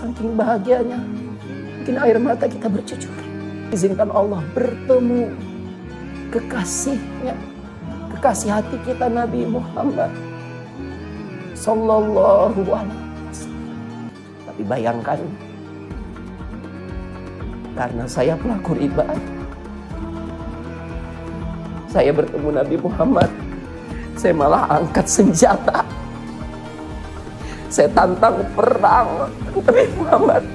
saking bahagianya, mungkin air mata kita bercucur. Izinkan Allah bertemu kekasihnya, kekasih hati kita Nabi Muhammad Sallallahu Alaihi Wasallam. Tapi bayangkan, karena saya pelaku riba, saya bertemu Nabi Muhammad, saya malah angkat senjata. Saya tantang perang Nabi Muhammad.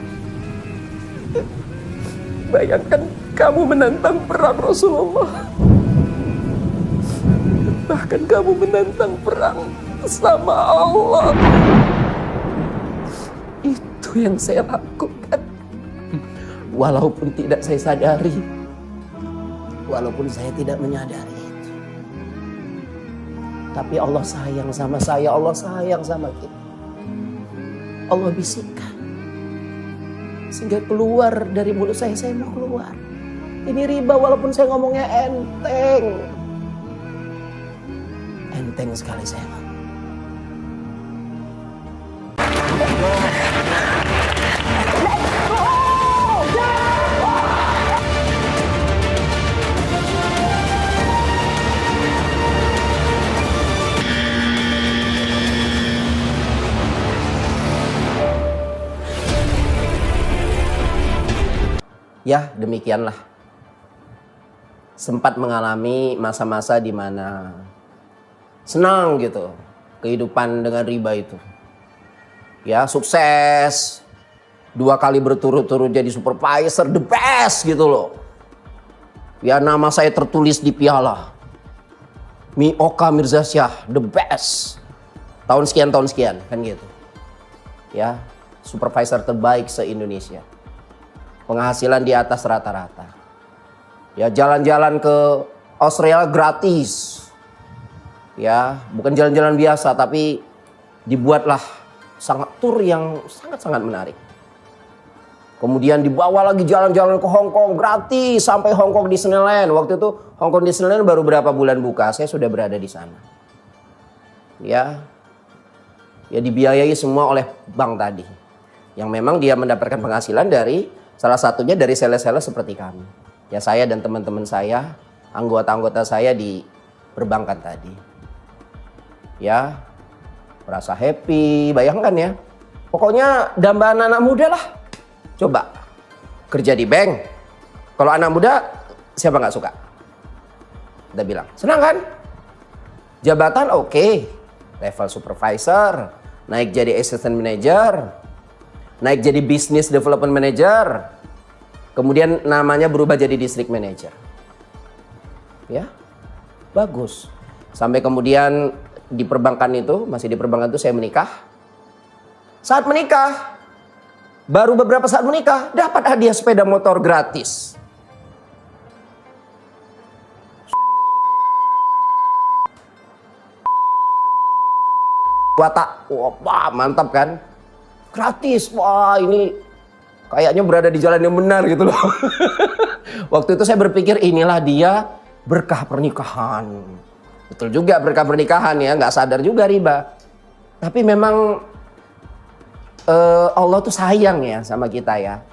Bayangkan kamu menantang perang Rasulullah. Bahkan kamu menantang perang sama Allah. Itu yang saya lakukan. Walaupun tidak saya sadari. Walaupun saya tidak menyadari itu. Tapi Allah sayang sama saya. Allah sayang sama kita. Allah bisikkan. Sehingga keluar dari mulut saya mau keluar. Ini riba walaupun saya ngomongnya enteng. Enteng sekali saya ngomong. Ya, demikianlah. Sempat mengalami masa-masa di mana senang gitu kehidupan dengan riba itu. Ya, sukses. 2 kali berturut-turut jadi supervisor, the best gitu loh. Ya, nama saya tertulis di piala. Oka Mirzasyah, the best. Tahun sekian kan gitu. Ya, supervisor terbaik se-Indonesia. Penghasilan di atas rata-rata. Ya, jalan-jalan ke Australia gratis. Ya, bukan jalan-jalan biasa, tapi dibuatlah tur yang sangat-sangat menarik. Kemudian dibawa lagi jalan-jalan ke Hong Kong gratis sampai Hong Kong Disneyland. Waktu itu Hong Kong Disneyland baru berapa bulan buka, saya sudah berada di sana. Ya, dibiayai semua oleh bank tadi. Yang memang dia mendapatkan penghasilan dari salah satunya dari sales-sales seperti kami. Ya, saya dan teman-teman saya, anggota-anggota saya di perbankan tadi. Ya, merasa happy, bayangkan ya. Pokoknya dambaan anak muda lah. Coba, kerja di bank. Kalau anak muda, siapa nggak suka? Kita bilang, senang kan? Jabatan oke. Level supervisor, naik jadi assistant manager, naik jadi business development manager, kemudian namanya berubah jadi district manager. Ya, bagus. Sampai kemudian di perbankan itu, masih di perbankan itu saya menikah. Saat menikah, baru beberapa saat menikah, dapat hadiah sepeda motor gratis. Watak, wah mantap kan? Gratis, wah ini kayaknya berada di jalan yang benar gitu loh. Waktu itu saya berpikir inilah dia berkah pernikahan. Betul juga berkah pernikahan ya, nggak sadar juga riba. Tapi memang Allah tuh sayang ya sama kita ya.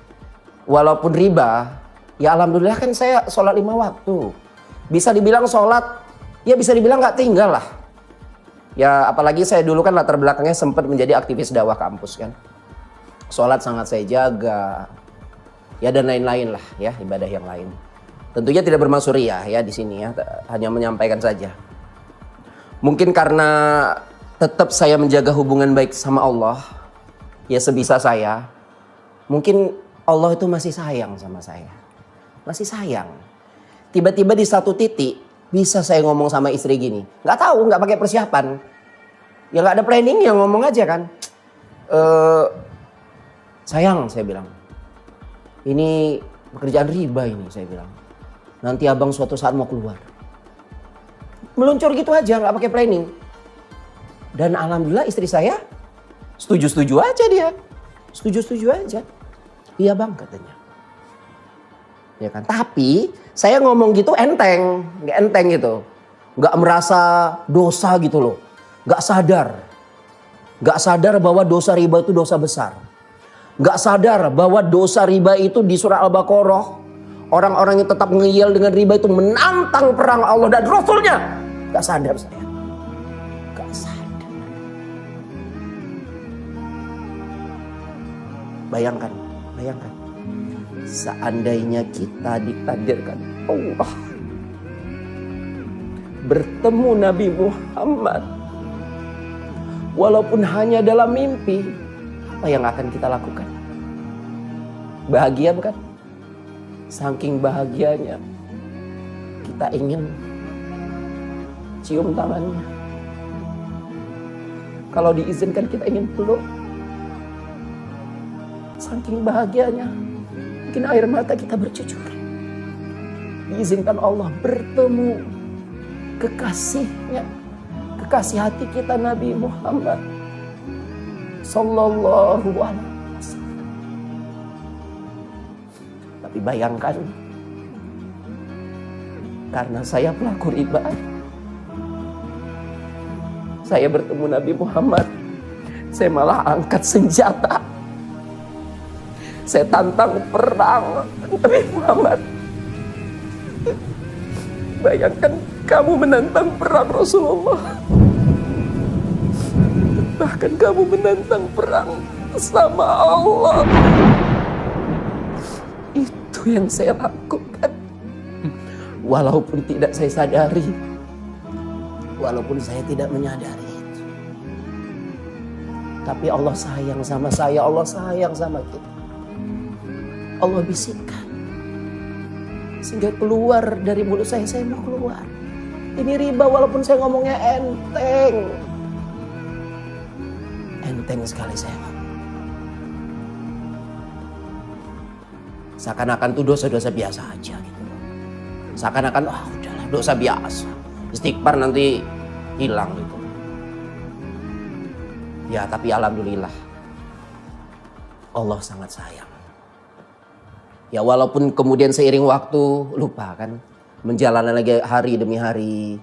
Walaupun riba, ya alhamdulillah kan saya sholat 5 waktu. Bisa dibilang sholat, ya bisa dibilang nggak tinggal lah. Ya apalagi saya dulu kan latar belakangnya sempat menjadi aktivis dakwah kampus kan. Sholat sangat saya jaga. Ya dan lain-lain lah ya, ibadah yang lain. Tentunya tidak bermaksud riya ya di sini ya, hanya menyampaikan saja. Mungkin karena tetap saya menjaga hubungan baik sama Allah, ya sebisa saya, mungkin Allah itu masih sayang sama saya. Masih sayang. Tiba-tiba di satu titik, bisa saya ngomong sama istri gini, nggak tahu, nggak pakai persiapan, ya nggak ada planning, ya ngomong aja kan. Sayang, saya bilang, ini pekerjaan riba ini, saya bilang. Nanti abang suatu saat mau keluar. Meluncur gitu aja, nggak pakai planning. Dan alhamdulillah istri saya setuju-setuju aja dia, setuju-setuju aja. Iya bang katanya. Ya kan, tapi saya ngomong gitu enteng, nggak enteng gitu, nggak merasa dosa gitu loh, nggak sadar bahwa dosa riba itu dosa besar. Nggak sadar bahwa dosa riba itu di surah Al-Baqarah, orang-orang yang tetap ngeyel dengan riba itu menantang perang Allah dan Rasulnya. Nggak sadar saya. Nggak sadar. Bayangkan. Seandainya kita ditakdirkan Allah bertemu Nabi Muhammad, walaupun hanya dalam mimpi, apa yang akan kita lakukan? Bahagia bukan? Saking bahagianya kita ingin cium tangannya. Kalau diizinkan kita ingin peluk. Saking bahagianya mungkin air mata kita bercucur. Diizinkan Allah bertemu kekasihnya, kekasih hati kita Nabi Muhammad Sallallahu Alaihi Wasallam. Tapi bayangkan, karena saya pelaku riba, saya bertemu Nabi Muhammad, saya malah angkat senjata, saya tantang perang Nabi Muhammad. Bayangkan kamu menantang perang Rasulullah, bahkan kamu menantang perang sama Allah. Itu yang saya lakukan, walaupun tidak saya sadari, walaupun saya tidak menyadari itu. Tapi Allah sayang sama saya, Allah sayang sama kita. Allah bisikkan sehingga keluar dari mulut saya mau keluar. Ini riba walaupun saya ngomongnya enteng. Enteng sekali saya ngomong. Seakan-akan itu dosa-dosa biasa aja gitu. Seakan-akan udahlah dosa biasa. Istighfar nanti hilang gitu. Ya tapi alhamdulillah Allah sangat sayang. Ya walaupun kemudian seiring waktu lupa kan, menjalani lagi hari demi hari.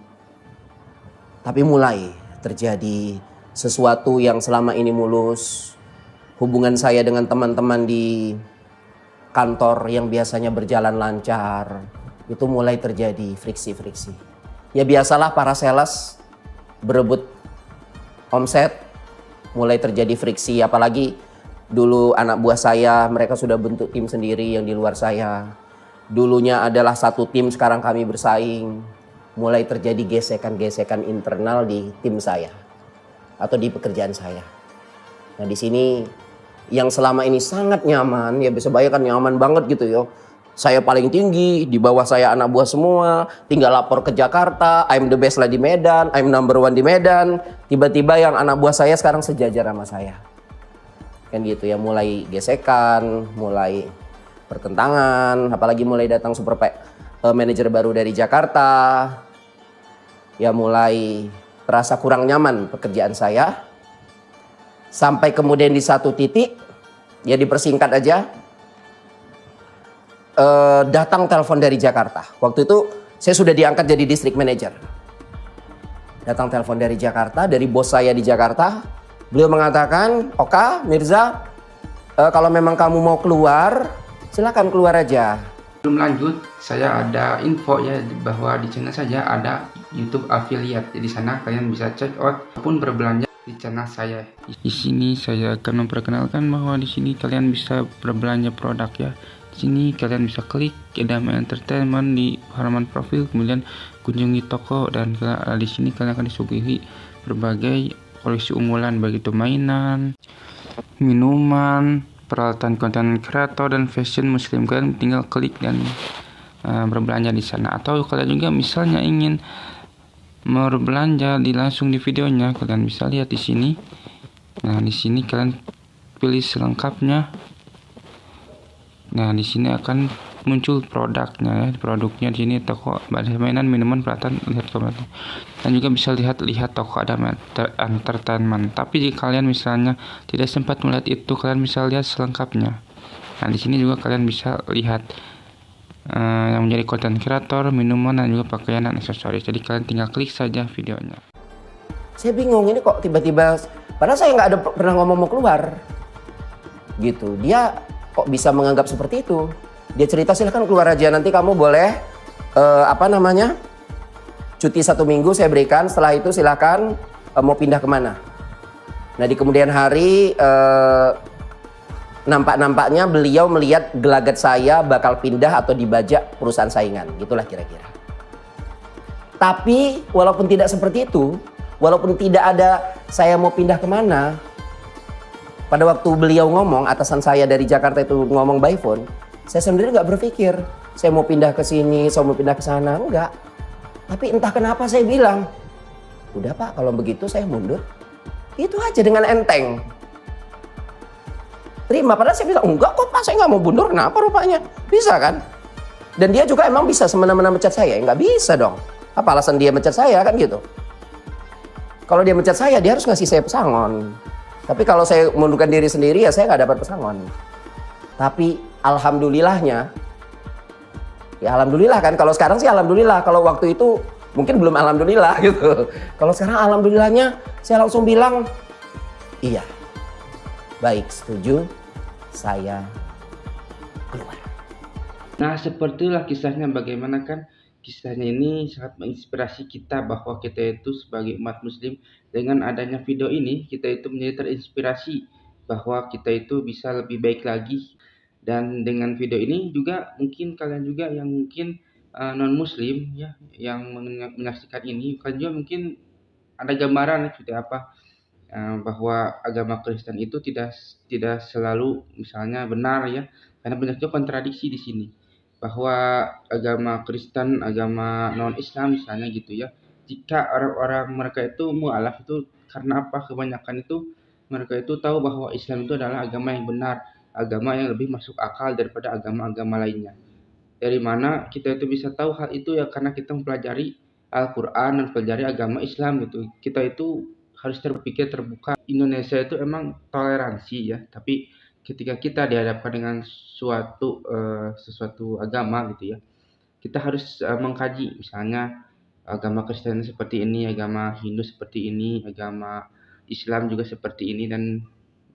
Tapi mulai terjadi sesuatu yang selama ini mulus. Hubungan saya dengan teman-teman di kantor yang biasanya berjalan lancar, itu mulai terjadi friksi-friksi. Ya biasalah para sales berebut omset, mulai terjadi friksi. Apalagi dulu anak buah saya, mereka sudah bentuk tim sendiri yang di luar saya. Dulunya adalah satu tim, sekarang kami bersaing. Mulai terjadi gesekan-gesekan internal di tim saya atau di pekerjaan saya. Nah di sini yang selama ini sangat nyaman, ya bisa bayangkan nyaman banget gitu ya. Saya paling tinggi, di bawah saya anak buah semua, tinggal lapor ke Jakarta, I'm the best lah di Medan, I'm number one di Medan. Tiba-tiba yang anak buah saya sekarang sejajar sama saya. Kan gitu ya, mulai gesekan, mulai pertentangan, apalagi mulai datang manajer baru dari Jakarta. Ya mulai terasa kurang nyaman pekerjaan saya. Sampai kemudian di satu titik, ya dipersingkat aja, datang telepon dari Jakarta. Waktu itu saya sudah diangkat jadi district manager. Datang telepon dari Jakarta, dari bos saya di Jakarta. Beliau mengatakan, Oka, Mirza, kalau memang kamu mau keluar, silakan keluar aja. Belum lanjut, saya ada info ya bahwa di channel saja ada YouTube affiliate. Jadi sana kalian bisa check out ataupun berbelanja di channel saya. Di sini saya akan memperkenalkan bahwa di sini kalian bisa berbelanja produk ya. Di sini kalian bisa klik Edam Entertainment di halaman profil, kemudian kunjungi toko, dan di sini kalian akan disuguhi berbagai koleksi unggulan, baik itu mainan, minuman, peralatan konten kreator dan fashion muslim. Kalian tinggal klik dan berbelanja di sana. Atau kalian juga misalnya ingin berbelanja langsung di videonya, kalian bisa lihat di sini. Nah, di sini kalian pilih selengkapnya. Nah, di sini akan muncul produknya ya. Produknya di sini toko mainan, minuman, peralatan, lihat komentar. Dan juga bisa lihat toko Edam Entertainment. Tapi jika kalian misalnya tidak sempat melihat itu, kalian bisa lihat selengkapnya. Nah, di sini juga kalian bisa lihat yang menjadi konten kreator, minuman, dan juga pakaian dan aksesoris. Jadi kalian tinggal klik saja videonya. Saya bingung ini kok tiba-tiba, padahal saya nggak ada pernah ngomong mau keluar. gitu. Dia kok bisa menganggap seperti itu? Dia cerita, silahkan keluar aja, nanti kamu boleh cuti 1 minggu saya berikan, setelah itu silahkan mau pindah kemana. Nah di kemudian hari nampak-nampaknya beliau melihat gelagat saya bakal pindah atau dibajak perusahaan saingan, gitulah kira-kira. Tapi walaupun tidak seperti itu, walaupun tidak ada saya mau pindah kemana, pada waktu beliau ngomong, atasan saya dari Jakarta itu ngomong by phone, saya sendiri nggak berpikir saya mau pindah ke sini, saya mau pindah ke sana, enggak. Tapi entah kenapa saya bilang, udah Pak, kalau begitu saya mundur. Itu aja dengan enteng. Terima, padahal saya bilang, enggak kok Pak, saya nggak mau mundur, kenapa rupanya? Bisa kan? Dan dia juga emang bisa semena-mena mecat saya, nggak bisa dong. Apa alasan dia mecat saya kan gitu? Kalau dia mecat saya, dia harus ngasih saya pesangon. Tapi kalau saya mundurkan diri sendiri, ya saya nggak dapat pesangon. Tapi alhamdulillahnya, ya alhamdulillah kan. Kalau sekarang sih alhamdulillah. Kalau waktu itu mungkin belum alhamdulillah gitu. Kalau sekarang alhamdulillahnya, saya langsung bilang, iya, baik, setuju, saya keluar. Nah, sepertilah kisahnya, bagaimana kan kisahnya ini sangat menginspirasi kita bahwa kita itu sebagai umat muslim, dengan adanya video ini kita itu menjadi terinspirasi bahwa kita itu bisa lebih baik lagi. Dan dengan video ini juga mungkin kalian juga yang mungkin non muslim ya, yang menyaksikan ini, kalian juga mungkin ada gambaran seperti apa bahwa agama Kristen itu tidak selalu misalnya benar ya, karena banyak juga kontradiksi di sini bahwa agama Kristen, agama non Islam misalnya gitu ya, jika orang-orang mereka itu mualaf itu karena apa, kebanyakan itu mereka itu tahu bahwa Islam itu adalah agama yang benar, agama yang lebih masuk akal daripada agama-agama lainnya. Dari mana kita itu bisa tahu hal itu ya, karena kita mempelajari Al-Quran dan mempelajari agama Islam gitu. Kita itu harus terpikir terbuka. Indonesia itu emang toleransi ya, tapi ketika kita dihadapkan dengan sesuatu agama gitu ya, kita harus mengkaji, misalnya agama Kristen seperti ini, agama Hindu seperti ini, agama Islam juga seperti ini, dan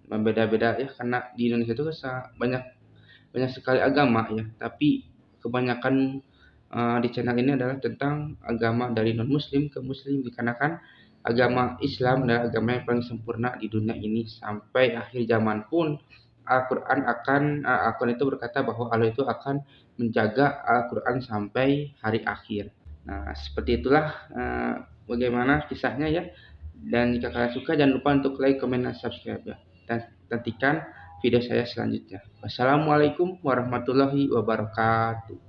berbeda-beda ya, karena di Indonesia itu banyak banyak sekali agama ya, tapi kebanyakan di channel ini adalah tentang agama dari non muslim ke muslim, dikarenakan agama Islam adalah agama yang paling sempurna di dunia ini. Sampai akhir zaman pun Al-Quran itu berkata bahwa Allah itu akan menjaga Al-Quran sampai hari akhir. Nah, seperti itulah bagaimana kisahnya ya. Dan jika kalian suka, jangan lupa untuk like, comment, dan subscribe ya. Dan nantikan video saya selanjutnya. Wassalamualaikum warahmatullahi wabarakatuh.